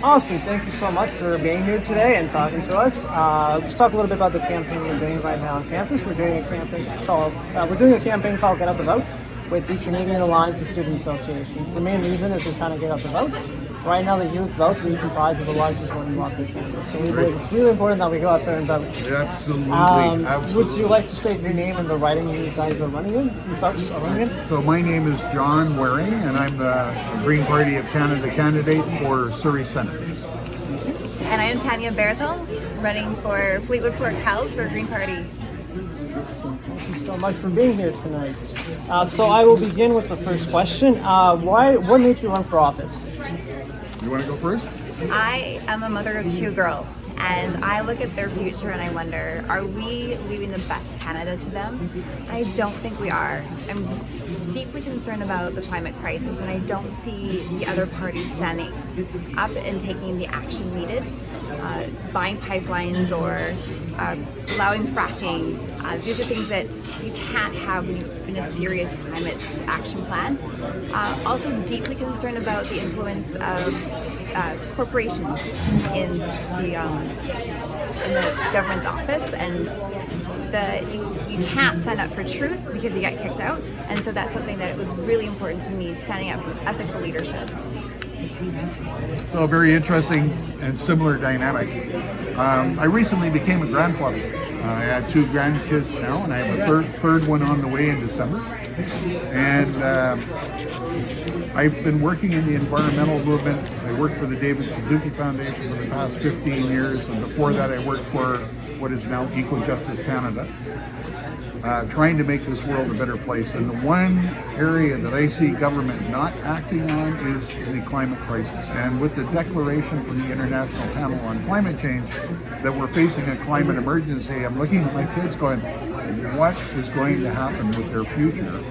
Awesome. Thank you so much for being here today and talking to us. Let's talk a little bit about the campaign we're doing right now on campus. We're doing a campaign called Get Out the Vote with the Canadian Alliance of Student Associations. The main reason is we're trying to get out the vote. Right now, the youth vote, we comprise of the largest voting bloc in Canada. So we believe it's really important that we go out there and vote. Absolutely. Would you like to state your name and the riding you guys are running in? You folks are running in? So my name is John Werring, and I'm the Green Party of Canada candidate for Surrey Centre. And I'm Tanya Baertl, running for Fleetwood-Port Kells for Green Party. Thank you so much for being here tonight. So I will begin with the first question. What made you run for office? You want to go first? I am a mother of two girls, and I look at their future and I wonder, are we leaving the best Canada to them? I don't think we are. I'm deeply concerned about the climate crisis, and I don't see the other parties standing up and taking the action needed. Buying pipelines or allowing fracking. These are things that you can't have when you're in a serious climate action plan. Also deeply concerned about the influence of corporations in the government's office, and you can't stand up for truth because you get kicked out, and so that's something that it was really important to me, standing up for ethical leadership. So a very interesting and similar dynamic. I recently became a grandfather. I had two grandkids now, and I have a third one on the way in December. And I've been working in the environmental movement. I worked for the David Suzuki Foundation for the past 15 years, and before that I worked for what is now Eco Justice Canada, trying to make this world a better place. And the one area that I see government not acting on is the climate crisis. And with the declaration from the International Panel on Climate Change that we're facing a climate emergency, I'm looking at my kids going, what is going to happen with their future?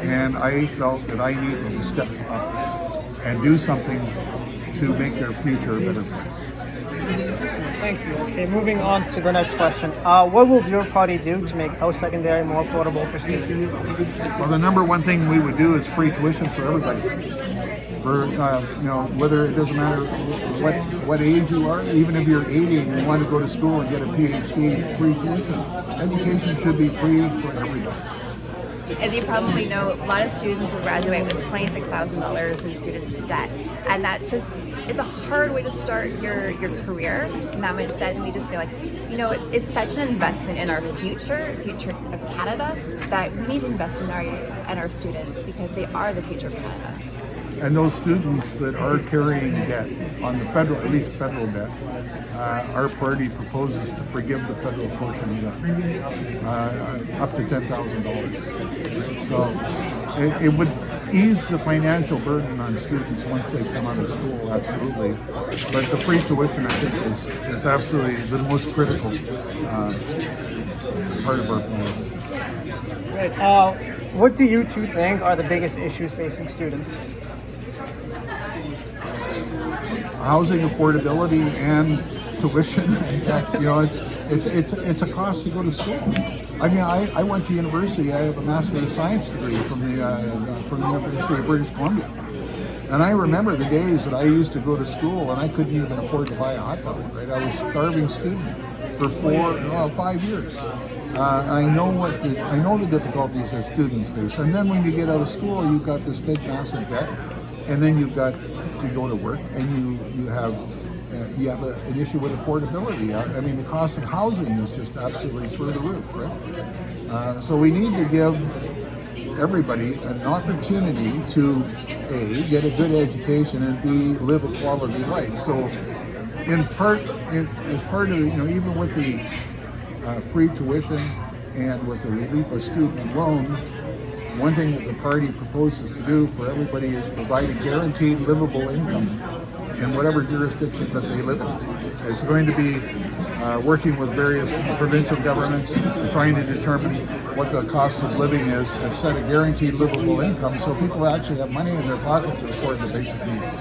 And I felt that I needed to step up and do something to make their future a better place. Thank you. Okay, moving on to the next question. What will your party do to make post-secondary more affordable for students? Well, the number one thing we would do is free tuition for everybody. For whether it doesn't matter what age you are, even if you're 80 and you want to go to school and get a PhD, free tuition. Education should be free for everybody. As you probably know, a lot of students will graduate with $26,000 in student debt, and it's a hard way to start your career, and that much debt, and we just feel like, it's such an investment in our future of Canada, that we need to invest in our students, because they are the future of Canada. And those students that are carrying debt on the at least federal debt, our party proposes to forgive the federal portion of that, up to $10,000. So it would ease the financial burden on students once they come out of school, absolutely. But the free tuition, I think, is absolutely the most critical part of our plan. Great. What do you two think are the biggest issues facing students? Housing affordability and tuition. It's a cost to go to school. I mean, I went to university. I have a Master of Science degree from the University of British Columbia, and I remember the days that I used to go to school and I couldn't even afford to buy a hot dog. Right, I was a starving student for 5 years. I know the difficulties that students face, and then when you get out of school, you've got this big, massive debt, and then you've got to go to work, and you have an issue with affordability. I mean, the cost of housing is just absolutely through the roof, right? So we need to give everybody an opportunity to A, get a good education, and B, live a quality life. So as part of even with the free tuition and with the relief of student loan, one thing that the party proposes to do for everybody is provide a guaranteed livable income in whatever jurisdiction that they live in. It's going to be working with various provincial governments, trying to determine what the cost of living is, and set a guaranteed livable income so people actually have money in their pocket to afford the basic needs.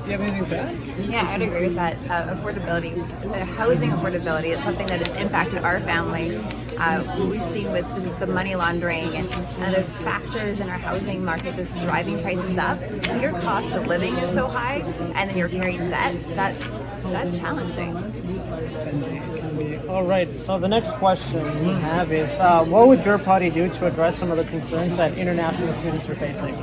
Do you have anything to add? Yeah, I'd agree with that. Affordability, housing affordability, it's something that has impacted our family. We've seen with just the money laundering and other factors in our housing market just driving prices up. When your cost of living is so high and then you're carrying debt, that's challenging. All right, so the next question we have is, what would your party do to address some of the concerns that international students are facing?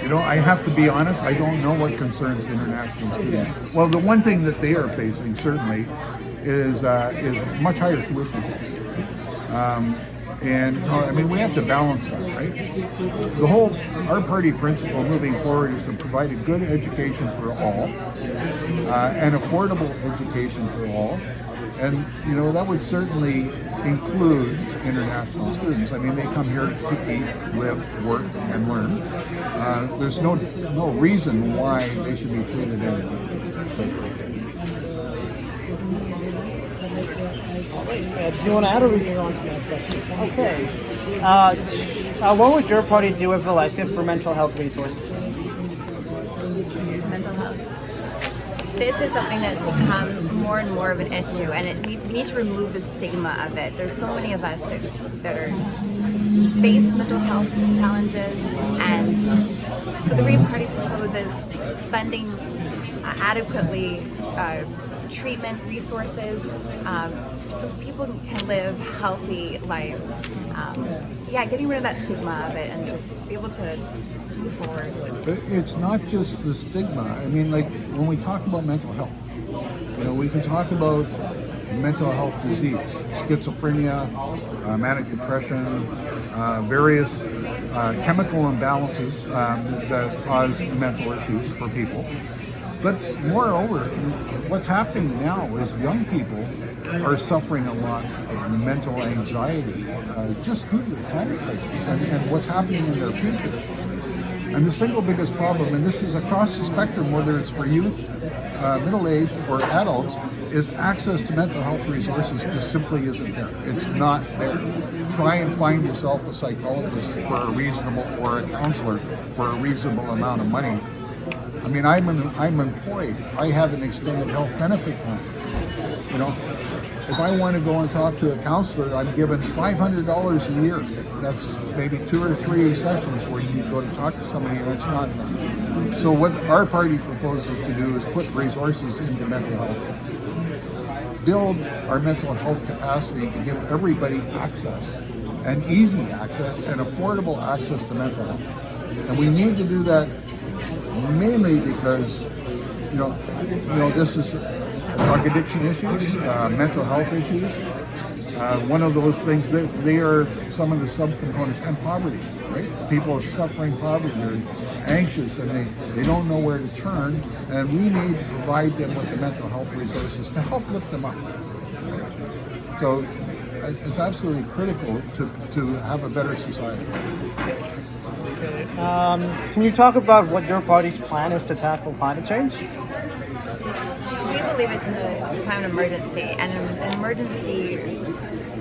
You know, I have to be honest, I don't know what concerns international students. Well, the one thing that they are facing certainly is much higher tuition costs. And I mean, we have to balance that, right? Our party principle moving forward is to provide a good education for all, an affordable education for all. And, you know, that would certainly include international students. I mean, they come here to eat, live, work, and learn. There's no reason why they should be treated any differently. Do you want to add or we can go on to the next question? Okay. What would your party do if elected for mental health resources? Mental health. This is something that's become more and more of an issue, and we need to remove the stigma of it. There's so many of us that are face mental health challenges, and so the Green Party proposes funding adequately treatment resources so people can live healthy lives. Getting rid of that stigma of it and just be able to move forward. It's not just the stigma. I mean, like when we talk about mental health, you know, we can talk about mental health disease, schizophrenia, manic depression, various chemical imbalances that cause mental issues for people. But moreover, what's happening now is young people are suffering a lot of mental anxiety just due to the climate crisis and what's happening in their future. And the single biggest problem, and this is across the spectrum, whether it's for youth, middle-aged, or adults, is access to mental health resources just simply isn't there. It's not there. Try and find yourself a psychologist for a reasonable, or a counselor for a reasonable amount of money. I mean, I'm employed. I have an extended health benefit plan. You know, if I want to go and talk to a counselor, I'm given $500 a year. That's maybe 2 or 3 sessions where you go to talk to somebody, and that's not enough. So what our party proposes to do is put resources into mental health. Build our mental health capacity to give everybody access, and easy access, and affordable access to mental health. And we need to do that mainly because, you know, this is drug addiction issues, mental health issues. One of those things, they are some of the subcomponents, and poverty, right? People are suffering poverty, they're anxious, and they don't know where to turn, and we need to provide them with the mental health resources to help lift them up. So it's absolutely critical to have a better society. Can you talk about what your party's plan is to tackle climate change? We believe it's a climate emergency, and an emergency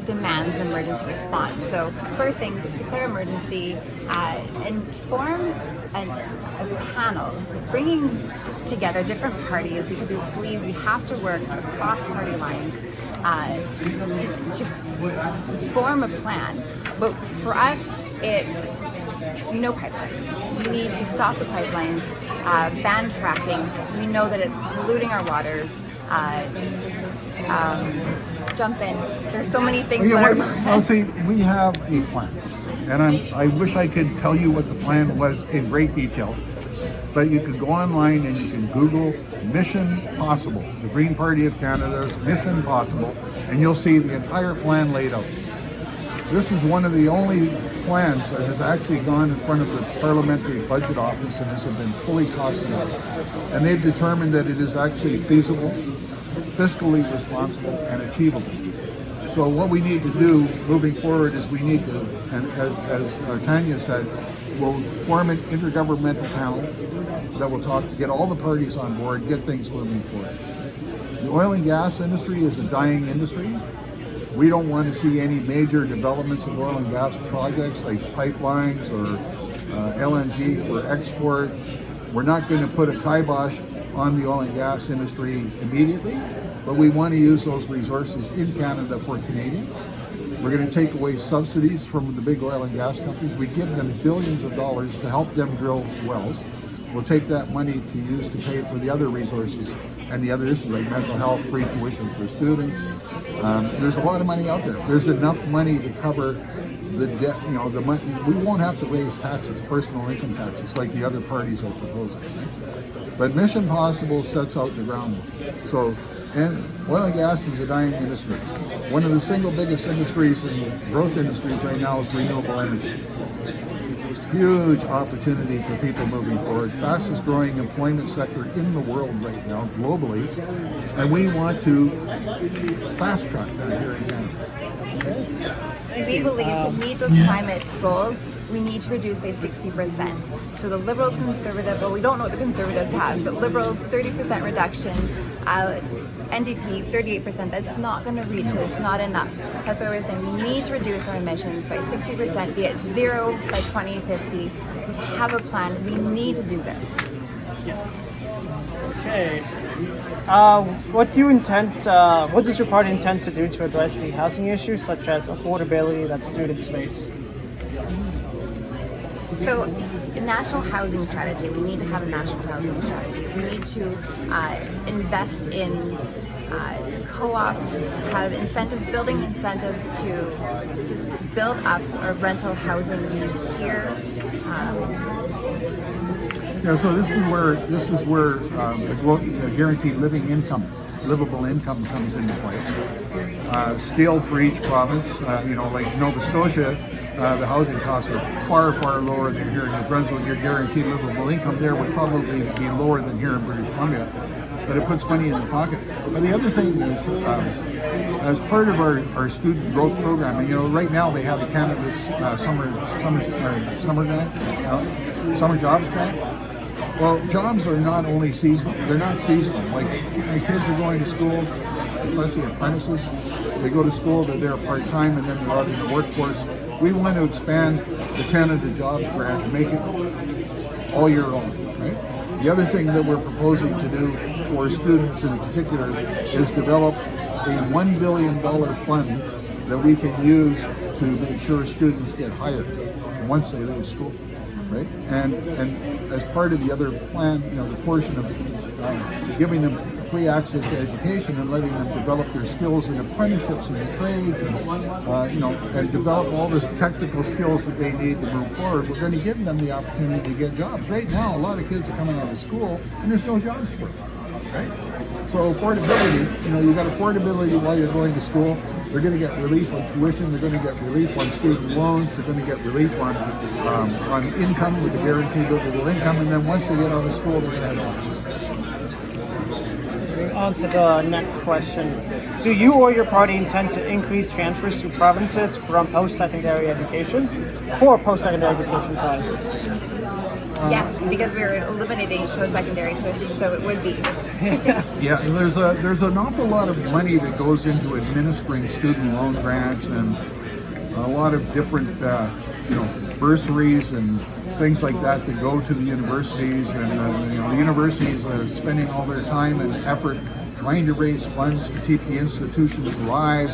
demands an emergency response. So first thing, declare emergency, and form a panel, bringing together different parties, because we believe we have to work across party lines to form a plan. But for us, it's no pipelines. We need to stop the pipelines, ban fracking. We know that it's polluting our waters. Jump in. There's so many things. I'll say we have a plan, and I wish I could tell you what the plan was in great detail. But you could go online and you can Google Mission Possible, the Green Party of Canada's Mission Possible, and you'll see the entire plan laid out. This is one of the only plans that has actually gone in front of the Parliamentary Budget Office and has been fully costed out. And they've determined that it is actually feasible, fiscally responsible, and achievable. So what we need to do moving forward is we need to, and as Tanya said, we'll form an intergovernmental panel that will get all the parties on board, get things moving forward. The oil and gas industry is a dying industry. We don't want to see any major developments of oil and gas projects like pipelines or LNG for export. We're not going to put a kibosh on the oil and gas industry immediately, but we want to use those resources in Canada for Canadians. We're going to take away subsidies from the big oil and gas companies. We give them billions of dollars to help them drill wells. We'll take that money to use to pay for the other resources and the other issues like mental health, free tuition for students. There's a lot of money out there. There's enough money to cover the debt. You know, the money. We won't have to raise taxes, personal income taxes, like the other parties are proposing. But Mission Possible sets out the groundwork. So, and oil and gas is a dying industry. One of the single biggest industries and growth industries right now is renewable energy. Huge opportunity for people moving forward. Fastest growing employment sector in the world right now, globally. And we want to fast track that here in Canada. We believe to meet those climate goals, we need to reduce by 60%. So the Liberals, Conservative, well, we don't know what the Conservatives have, but Liberals, 30% reduction, NDP, 38%. That's not going to reach it. It's not enough. That's why we're saying we need to reduce our emissions by 60%, be at zero by 2050. We have a plan. We need to do this. Okay. What does your party intend to do to address the housing issues such as affordability that students face? So, a national housing strategy. We need to have a national housing strategy. We need to invest in co-ops, have incentives, building incentives to just build up our rental housing here. Yeah, so this is where the guaranteed livable income comes into play. Scaled for each province. Like Nova Scotia, the housing costs are far, far lower than here in New Brunswick. Your guaranteed livable income there would probably be lower than here in British Columbia, but it puts money in the pocket. But the other thing is, as part of our student growth program, right now they have the Canada's summer jobs grant. Well, jobs are not only seasonal; they're not seasonal. Like my kids are going to school, especially apprentices. They go to school; they're there part time, and then they're out in the workforce. We want to expand the Canada Jobs Grant and make it all year long, right? The other thing that we're proposing to do for students in particular is develop a $1 billion fund that we can use to make sure students get hired once they leave school, right? And as part of the other plan, the portion of giving them free access to education and letting them develop their skills in apprenticeships and the trades and develop all the technical skills that they need to move forward. We're going to give them the opportunity to get jobs. Right now, a lot of kids are coming out of school and there's no jobs for them, right? So affordability, you got affordability while you're going to school. They're going to get relief on tuition. They're going to get relief on student loans. They're going to get relief on income with the guaranteed livable income. And then once they get out of school, they're going to have jobs. On to the next question. Do you or your party intend to increase transfers to provinces from post-secondary education? Yes, because we're eliminating post-secondary tuition, so it would be. Yeah, there's an awful lot of money that goes into administering student loan grants and a lot of different bursaries and things like that go to the universities, and the universities are spending all their time and effort trying to raise funds to keep the institutions alive.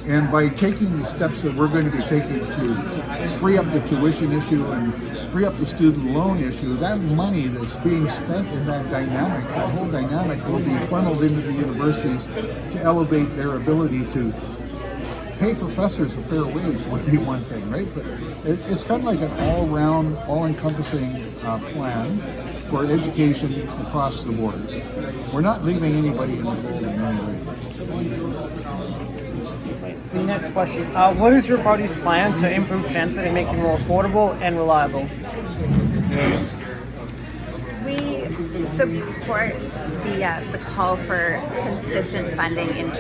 And by taking the steps that we're going to be taking to free up the tuition issue and free up the student loan issue, that money that's being spent in that whole dynamic will be funneled into the universities to elevate their ability to pay professors a fair wage would be one thing, right? But it's kind of like an all-round, all-encompassing plan for education across the board. We're not leaving anybody in the cold in any way. The next question. What is your party's plan to improve transit and make it more affordable and reliable? we support the call for consistent funding in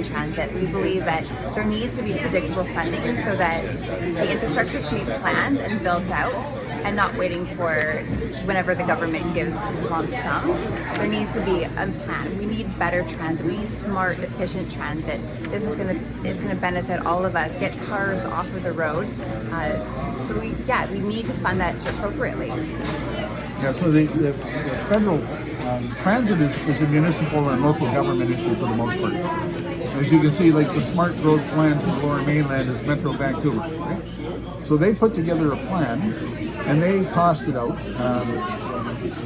transit. We believe that there needs to be predictable funding so that the infrastructure can be planned and built out, and not waiting for whenever the government gives lump sums. There needs to be a plan. We need better transit. We need smart, efficient transit. This is going to benefit all of us. Get cars off of the road. So we need to fund that appropriately. Yeah, so the federal transit is a municipal and local government issue for the most part. As you can see, like the smart road plan for the Lower Mainland is Metro Vancouver, right? So they put together a plan and they cost it out.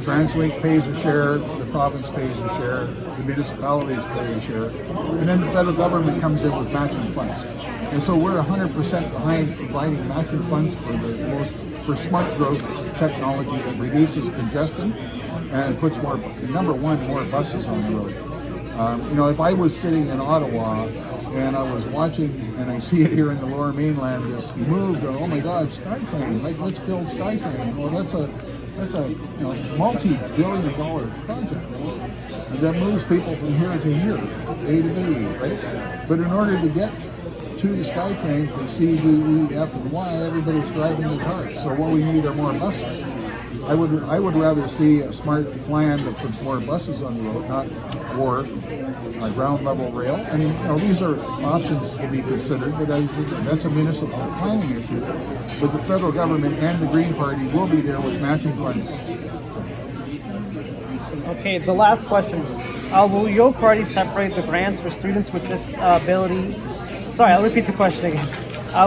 TransLink pays a share, the province pays a share, the municipalities pay a share, and then the federal government comes in with matching funds. And so we're 100% behind providing matching funds for smart growth technology that reduces congestion and puts more buses on the road. If I was sitting in Ottawa and I was watching, and I see it here in the Lower Mainland, this move, oh my God, SkyTrain, like let's build SkyTrain. Well, that's a multi-billion-dollar project that moves people from here to here, A to B, right? But in order to get to the SkyTrain from C, D, E, F, and Y, everybody's driving their cars. So what we need are more buses. I would rather see a smart plan that puts more buses on the road, not more ground level rail. And these are options to be considered, but that's a municipal planning issue. But the federal government and the Green Party will be there with matching funds. Okay, the last question. Will your party separate the grants for students with disability? Sorry, I'll repeat the question again.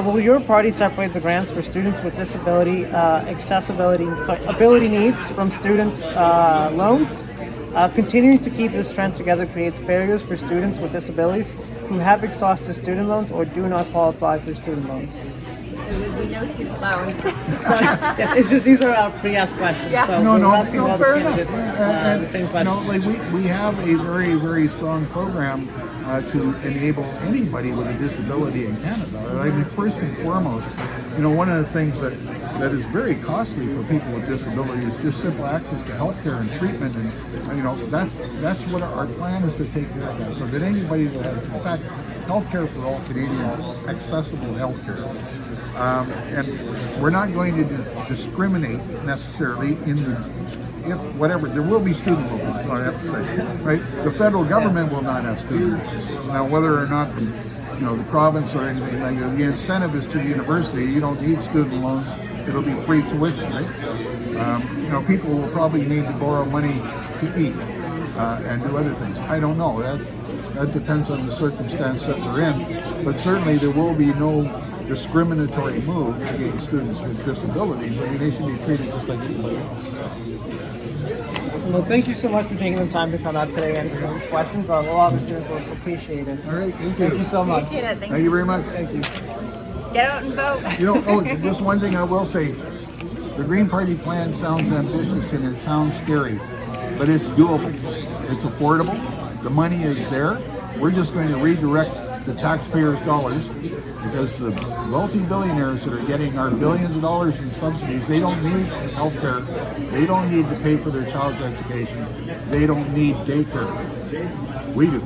Will your party separate the grants for students with disability, ability needs from students' loans? Continuing to keep this trend together creates barriers for students with disabilities who have exhausted student loans or do not qualify for student loans. There would be no student loans. Yes, it's just these are our pre-asked questions. Yeah. So No, fair enough. The same question. We have a very, very strong program to enable anybody with a disability in Canada. I mean, first and foremost, one of the things that is very costly for people with disability is just simple access to healthcare and treatment, and that's what our plan is to take care of that. So that anybody that has, in fact, healthcare for all Canadians, accessible healthcare. And we're not going to discriminate necessarily there will be student loans, I have to say, right? The federal government will not have student loans. Now, whether or not the province or anything like that, the incentive is to the university. You don't need student loans. It'll be free tuition, right? People will probably need to borrow money to eat and do other things. I don't know. That depends on the circumstance that they're in. But certainly there will be no discriminatory move against students with disabilities. I mean, they should be treated just like anybody else. Well, thank you so much for taking the time to come out today and answer these questions. A lot of the students will appreciate it. All right, thank you. Thank you so much. Appreciate it. Thank you very much. Thank you. Get out and vote. Just one thing I will say. The Green Party plan sounds ambitious and it sounds scary, but it's doable. It's affordable. The money is there. We're just going to redirect the taxpayers' dollars because the wealthy billionaires that are getting our billions of dollars in subsidies, they don't need health care. They don't need to pay for their child's education. They don't need daycare. We do.